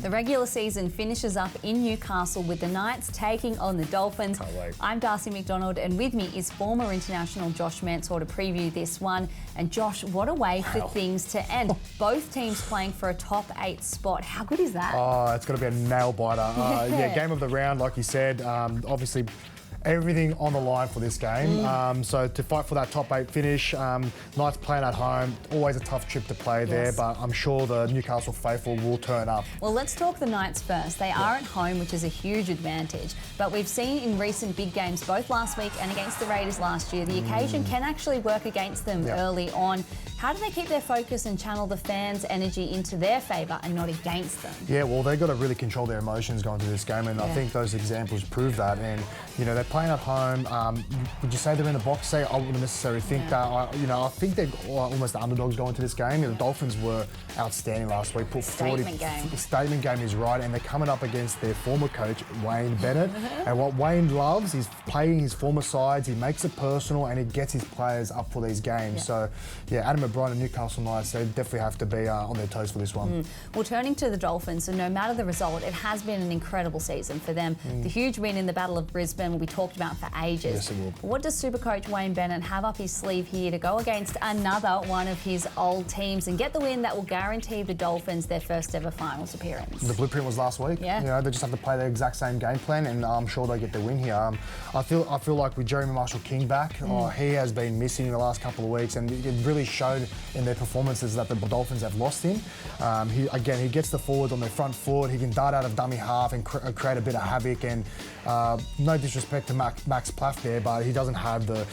The regular season finishes up in Newcastle with the Knights taking on the Dolphins. Can't wait. I'm Darcie McDonald, and with me is former international Josh Mansour to preview this one. And Josh, what a way for things to end. Both teams playing for a top 8 spot. How good is that? Oh, it's going to be a nail biter. Yeah, game of the round, like you said. Obviously, everything on the line for this game. So to fight for that top 8 finish, Knights playing at home, always a tough trip to play there, but I'm sure the Newcastle faithful will turn up. Well, let's talk the Knights first. They are at home, which is a huge advantage. But we've seen in recent big games, both last week and against the Raiders last year, the occasion can actually work against them early on. How do they keep their focus and channel the fans' energy into their favour and not against them? Yeah, well, they've got to really control their emotions going to this game, and I think those examples prove that. And, you know, they're playing at home. Would you say they're in the box? I wouldn't necessarily think that. I think they're almost the underdogs going to this game. The Dolphins were outstanding last week. Statement game. The statement game is right, and they're coming up against their former coach, Wayne Bennett. And what Wayne loves is playing his former sides. He makes it personal, and he gets his players up for these games. So, yeah, Adam O'Brien and Newcastle Knights, they definitely have to be on their toes for this one. Well, turning to the Dolphins, so no matter the result, it has been an incredible season for them. The huge win in the Battle of Brisbane will be talked about for ages. Yes, it will. What does Supercoach Wayne Bennett have up his sleeve here to go against another one of his old teams and get the win that will guarantee the Dolphins their first ever finals appearance? The blueprint was last week. Yeah. You know, they just have to play the exact same game plan, and I'm sure they get the win here. I feel like with Jeremy Marshall-King back, he has been missing in the last couple of weeks, and it really showed in their performances that the Dolphins have lost him. He gets the forwards on their front foot. He can dart out of dummy half and create a bit of havoc. And no disrespect to Max Plaff there, but he doesn't have the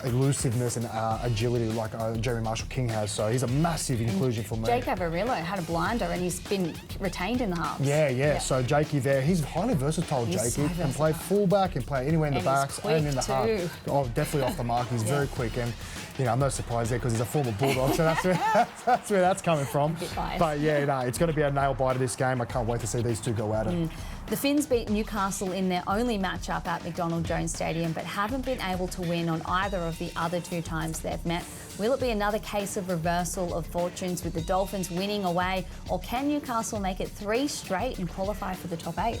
elusiveness and agility like Jeremy Marshall-King has. So he's a massive inclusion for me. Jake Averillo had a blinder and he's been retained in the halves. Yeah. So Jakey there, he's highly versatile. He's Jakey so can play fullback, can play anywhere in the backs and in the half. Oh, definitely off the mark. He's very quick, and you know, I'm not surprised there because he's a former Bulldog, so that's where that's coming from. But yeah, no, it's going to be a nail biter this game. I can't wait to see these two go at it. The Finns beat Newcastle in their only matchup at McDonald Jones Stadium, but haven't been able to win on either of the other 2 times they've met. Will it be another case of reversal of fortunes with the Dolphins winning away, or can Newcastle make it 3 straight and qualify for the top 8?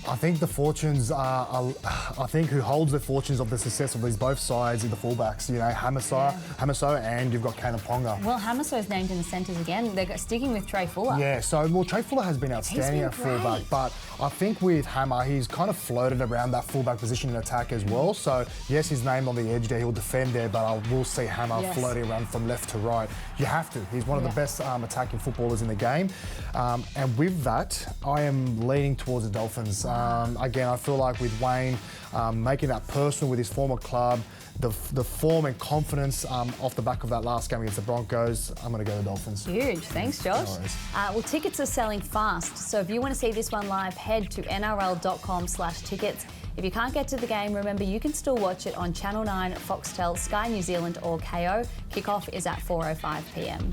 I think the fortunes I think who holds the fortunes of the success of these both sides are the fullbacks. You know, Hamiso, and you've got Kalen Ponga. Well, Hamiso's named in the centres again. They're sticking with Trey Fuller. Yeah, so Trey Fuller has been outstanding at fullback, but I think with Hammer, he's kind of floated around that fullback position in attack as well. So yes, he's named on the edge there. He'll defend there, but I will see Hammer floating around from left to right. You have to. He's one of the best attacking footballers in the game, and with that, I am leaning towards the Dolphins. Again, I feel like with Wayne making that personal with his former club, the form and confidence off the back of that last game against the Broncos, I'm going to go the Dolphins. Huge. Thanks, Josh. No worries. Well, tickets are selling fast, so if you want to see this one live, head to nrl.com/tickets. If you can't get to the game, remember you can still watch it on Channel 9, Foxtel, Sky New Zealand or KO. Kickoff is at 4:05 p.m.